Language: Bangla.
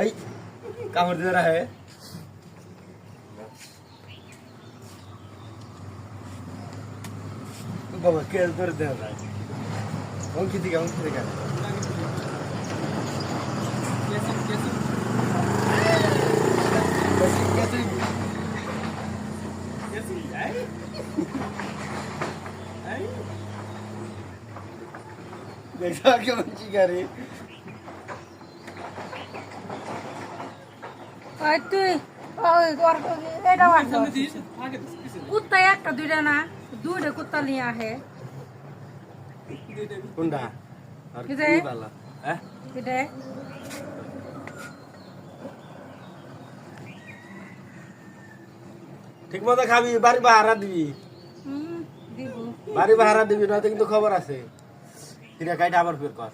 এই কামড় দিয়ে রাখে বাবা কেল করে দেওয়া যায় অঙ্কি থেকে देखा क्या बच्ची कर रही তুই ওই এটা কুত্তা একটা দুইটা না দুইটা কুত্তা নিয়ে আহে कुंडा और किधर? की वाला हैं এটা ঠিক মতো খাবি বাড়ি বাহারা দিবি দিব বাড়ি বাহারা দিবি না কিন্তু খবর আছে কিরা কাইটা আবার ফের কর